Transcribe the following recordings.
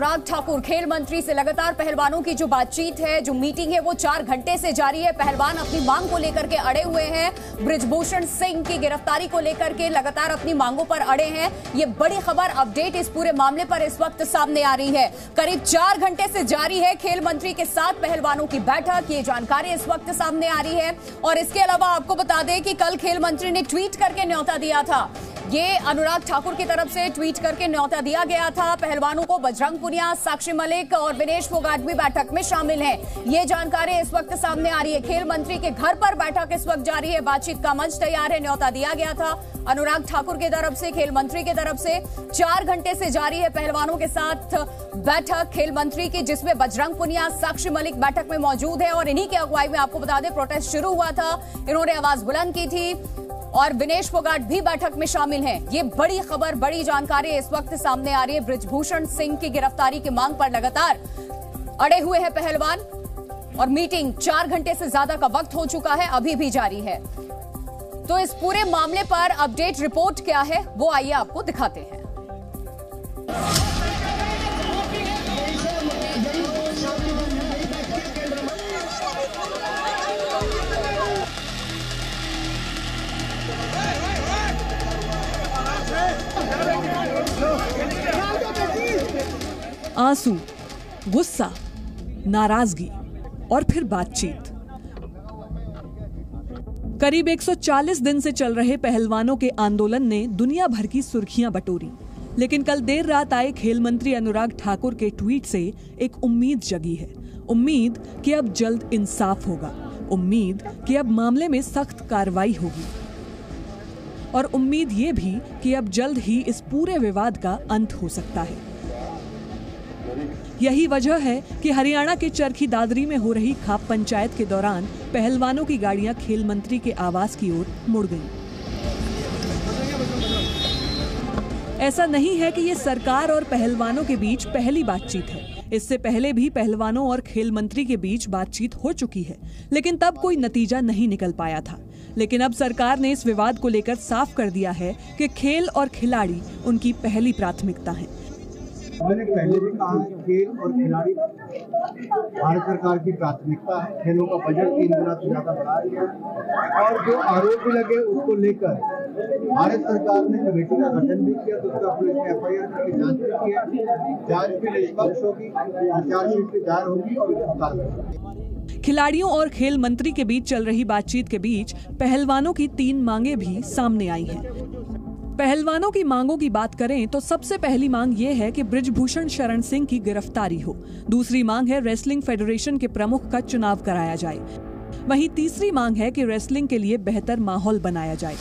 अनुराग ठाकुर खेल मंत्री से लगातार पहलवानों की जो बातचीत है, जो मीटिंग है, वो 4 घंटे से जारी है। पहलवान अपनी मांग को लेकर के अड़े हुए हैं। बृजभूषण सिंह की गिरफ्तारी को लेकर के लगातार अपनी मांगों पर अड़े हैं। ये बड़ी खबर, अपडेट इस पूरे मामले पर इस वक्त सामने आ रही है। करीब 4 घंटे से जारी है खेल मंत्री के साथ पहलवानों की बैठक। ये जानकारी इस वक्त सामने आ रही है। और इसके अलावा आपको बता दें कि कल खेल मंत्री ने ट्वीट करके न्योता दिया था। ये अनुराग ठाकुर की तरफ से ट्वीट करके न्योता दिया गया था पहलवानों को। बजरंग पुनिया, साक्षी मलिक और विनेश फोगाट भी बैठक में शामिल हैं। ये जानकारी इस वक्त सामने आ रही है। खेल मंत्री के घर पर बैठक इस वक्त जारी है। बातचीत का मंच तैयार है। न्योता दिया गया था अनुराग ठाकुर की तरफ से, खेल मंत्री की तरफ से। 4 घंटे से जारी है पहलवानों के साथ बैठक खेल मंत्री की, जिसमें बजरंग पुनिया, साक्षी मलिक बैठक में मौजूद है। और इन्हीं की अगुवाई में आपको बता दें प्रोटेस्ट शुरू हुआ था। इन्होंने आवाज बुलंद की थी और विनेश फोगाट भी बैठक में शामिल हैं। ये बड़ी खबर, बड़ी जानकारी इस वक्त सामने आ रही है। बृजभूषण सिंह की गिरफ्तारी की मांग पर लगातार अड़े हुए हैं पहलवान और मीटिंग 4 घंटे से ज्यादा का वक्त हो चुका है, अभी भी जारी है। तो इस पूरे मामले पर अपडेट रिपोर्ट क्या है, वो आइए आपको दिखाते हैं। आंसू, गुस्सा, नाराजगी और फिर बातचीत। करीब 140 दिन से चल रहे पहलवानों के आंदोलन ने दुनिया भर की सुर्खियां बटोरी। लेकिन कल देर रात आए खेल मंत्री अनुराग ठाकुर के ट्वीट से एक उम्मीद जगी है। उम्मीद कि अब जल्द इंसाफ होगा, उम्मीद कि अब मामले में सख्त कार्रवाई होगी और उम्मीद ये भी कि अब जल्द ही इस पूरे विवाद का अंत हो सकता है। यही वजह है कि हरियाणा के चरखी दादरी में हो रही खाप पंचायत के दौरान पहलवानों की गाड़ियां खेल मंत्री के आवास की ओर मुड़ गईं। ऐसा नहीं है कि ये सरकार और पहलवानों के बीच पहली बातचीत है। इससे पहले भी पहलवानों और खेल मंत्री के बीच बातचीत हो चुकी है, लेकिन तब कोई नतीजा नहीं निकल पाया था। लेकिन अब सरकार ने इस विवाद को लेकर साफ कर दिया है कि खेल और खिलाड़ी उनकी पहली प्राथमिकता हैं। मैंने पहले भी कहा है, खेल और खिलाड़ी भारत सरकार की प्राथमिकता है। खेलों का बजट 3 गुना से ज्यादा बढ़ाया गया और जो आरोप लगे उसको लेकर भारत सरकार ने कमेटी का गठन भी किया, तो उसका पुलिस ने FIR करके जांच भी की है। जांच भी निष्पक्ष होगी, चार्जशीट भी दायर होगी और कार्रवाई। खिलाड़ियों और खेल मंत्री के बीच चल रही बातचीत के बीच पहलवानों की 3 मांगे भी सामने आई हैं। पहलवानों की मांगों की बात करें तो सबसे पहली मांग ये है कि बृजभूषण शरण सिंह की गिरफ्तारी हो। दूसरी मांग है रेसलिंग फेडरेशन के प्रमुख का चुनाव कराया जाए। वहीं तीसरी मांग है कि रेसलिंग के लिए बेहतर माहौल बनाया जाए।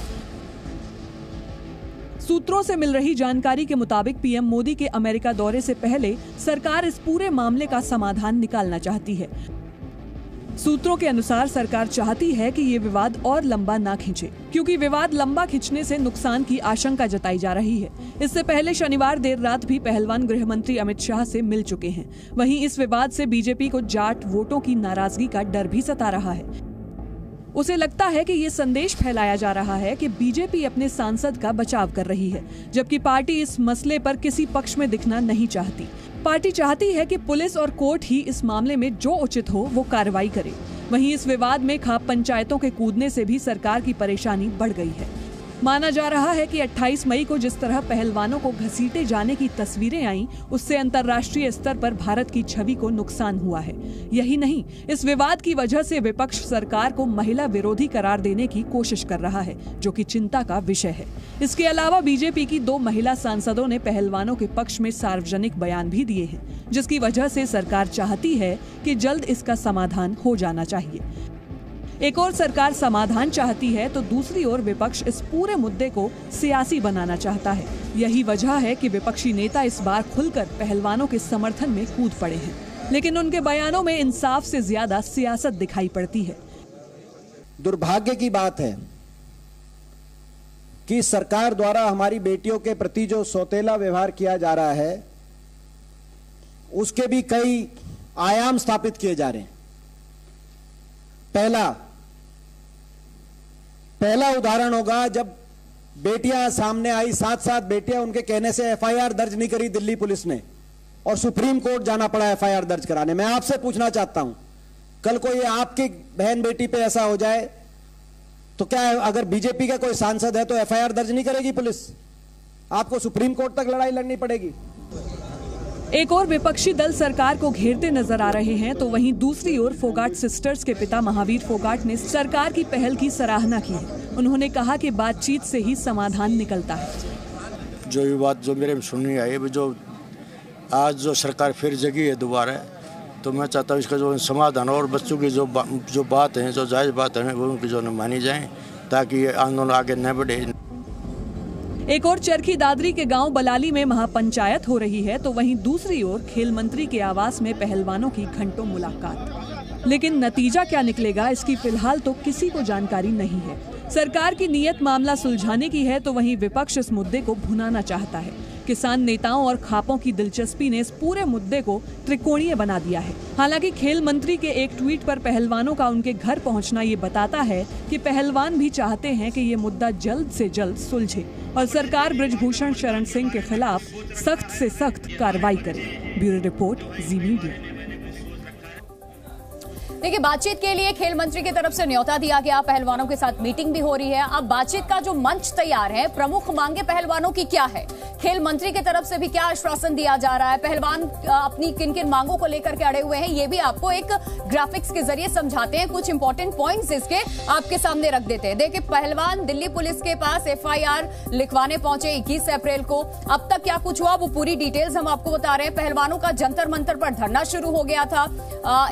सूत्रों से मिल रही जानकारी के मुताबिक पीएम मोदी के अमेरिका दौरे से पहले सरकार इस पूरे मामले का समाधान निकालना चाहती है। सूत्रों के अनुसार सरकार चाहती है कि ये विवाद और लंबा ना खिंचे, क्योंकि विवाद लंबा खिंचने से नुकसान की आशंका जताई जा रही है। इससे पहले शनिवार देर रात भी पहलवान गृह मंत्री अमित शाह से मिल चुके हैं। वहीं इस विवाद से बीजेपी को जाट वोटों की नाराजगी का डर भी सता रहा है। उसे लगता है कि ये संदेश फैलाया जा रहा है कि बीजेपी अपने सांसद का बचाव कर रही है, जबकि पार्टी इस मसले पर किसी पक्ष में दिखना नहीं चाहती। पार्टी चाहती है कि पुलिस और कोर्ट ही इस मामले में जो उचित हो वो कार्रवाई करे। वहीं इस विवाद में खाप पंचायतों के कूदने से भी सरकार की परेशानी बढ़ गई है। माना जा रहा है कि 28 मई को जिस तरह पहलवानों को घसीटे जाने की तस्वीरें आईं, उससे अंतर्राष्ट्रीय स्तर पर भारत की छवि को नुकसान हुआ है। यही नहीं, इस विवाद की वजह से विपक्ष सरकार को महिला विरोधी करार देने की कोशिश कर रहा है, जो कि चिंता का विषय है। इसके अलावा बीजेपी की 2 महिला सांसदों ने पहलवानों के पक्ष में सार्वजनिक बयान भी दिए हैं, जिसकी वजह से सरकार चाहती है कि जल्द इसका समाधान हो जाना चाहिए। एक और सरकार समाधान चाहती है तो दूसरी ओर विपक्ष इस पूरे मुद्दे को सियासी बनाना चाहता है। यही वजह है कि विपक्षी नेता इस बार खुलकर पहलवानों के समर्थन में कूद पड़े हैं, लेकिन उनके बयानों में इंसाफ से ज्यादा सियासत दिखाई पड़ती है। दुर्भाग्य की बात है कि सरकार द्वारा हमारी बेटियों के प्रति जो सौतेला व्यवहार किया जा रहा है, उसके भी कई आयाम स्थापित किए जा रहे हैं। पहला उदाहरण होगा जब बेटियां सामने आई, 7 बेटियां, उनके कहने से FIR दर्ज नहीं करी दिल्ली पुलिस ने, और सुप्रीम कोर्ट जाना पड़ा एफआईआर दर्ज कराने। मैं आपसे पूछना चाहता हूं, कल को ये आपकी बहन बेटी पे ऐसा हो जाए तो क्या अगर बीजेपी का कोई सांसद है तो एफआईआर दर्ज नहीं करेगी पुलिस? आपको सुप्रीम कोर्ट तक लड़ाई लड़नी पड़ेगी। एक और विपक्षी दल सरकार को घेरते नजर आ रहे हैं तो वहीं दूसरी ओर फोगाट सिस्टर्स के पिता महावीर फोगाट ने सरकार की पहल की सराहना की है। उन्होंने कहा कि बातचीत से ही समाधान निकलता है। जो ये बात जो मेरे में सुननी आई, जो आज जो सरकार फिर जगी है दोबारा, तो मैं चाहता हूँ इसका जो समाधान और बच्चों की जो बात है, जो जायज़ बात है, वो उनकी जो मानी जाए ताकि ये आंदोलन आगे न बढ़े। एक और चरखी दादरी के गांव बलाली में महापंचायत हो रही है तो वहीं दूसरी ओर खेल मंत्री के आवास में पहलवानों की घंटों मुलाकात। लेकिन नतीजा क्या निकलेगा इसकी फिलहाल तो किसी को जानकारी नहीं है। सरकार की नीयत मामला सुलझाने की है तो वहीं विपक्ष इस मुद्दे को भुनाना चाहता है। किसान नेताओं और खापों की दिलचस्पी ने इस पूरे मुद्दे को त्रिकोणीय बना दिया है। हालांकि खेल मंत्री के एक ट्वीट पर पहलवानों का उनके घर पहुंचना ये बताता है कि पहलवान भी चाहते हैं कि ये मुद्दा जल्द से जल्द सुलझे और सरकार बृजभूषण शरण सिंह के खिलाफ सख्त से सख्त कार्रवाई करे। ब्यूरो रिपोर्ट, जी मीडिया। देखिए, बातचीत के लिए खेल मंत्री की तरफ से न्योता दिया गया, पहलवानों के साथ मीटिंग भी हो रही है। अब बातचीत का जो मंच तैयार है, प्रमुख मांगे पहलवानों की क्या है, खेल मंत्री की तरफ से भी क्या आश्वासन दिया जा रहा है, पहलवान अपनी किन किन मांगों को लेकर के अड़े हुए हैं, ये भी आपको एक ग्राफिक्स के जरिए समझाते हैं। कुछ इंपॉर्टेंट पॉइंट्स इसके आपके सामने रख देते हैं। देखिए, पहलवान दिल्ली पुलिस के पास एफआईआर लिखवाने पहुंचे 21 अप्रैल को। अब तक क्या कुछ हुआ वो पूरी डिटेल्स हम आपको बता रहे हैं। पहलवानों का जंतर मंतर पर धरना शुरू हो गया था।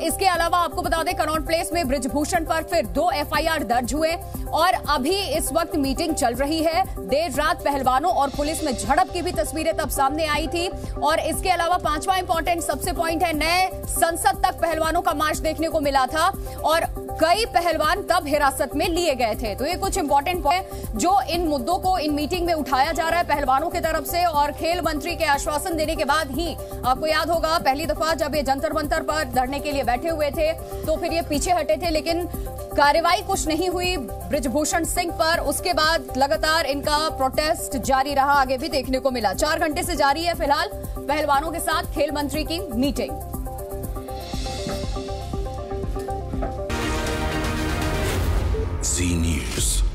इसके अलावा आपको बता दें, कनॉट प्लेस में बृजभूषण पर फिर 2 एफआईआर दर्ज हुए और अभी इस वक्त मीटिंग चल रही है। देर रात पहलवानों और पुलिस में झड़प की भी तस्वीरें तब सामने आई थी। और इसके अलावा 5वां इंपॉर्टेंट सबसे पॉइंट है, नए संसद तक पहलवानों का मार्च देखने को मिला था और कई पहलवान तब हिरासत में लिए गए थे। तो ये कुछ इंपॉर्टेंट पॉइंट जो इन मुद्दों को इन मीटिंग में उठाया जा रहा है पहलवानों की तरफ से। और खेल मंत्री के आश्वासन देने के बाद ही, आपको याद होगा पहली दफा जब ये जंतर मंतर पर धरने के लिए बैठे हुए थे तो फिर ये पीछे हटे थे, लेकिन कार्रवाई कुछ नहीं हुई बृजभूषण सिंह पर। उसके बाद लगातार इनका प्रोटेस्ट जारी रहा, आगे भी देखने को मिला। 4 घंटे से जारी है फिलहाल पहलवानों के साथ खेल मंत्री की मीटिंग। जी न्यूज़।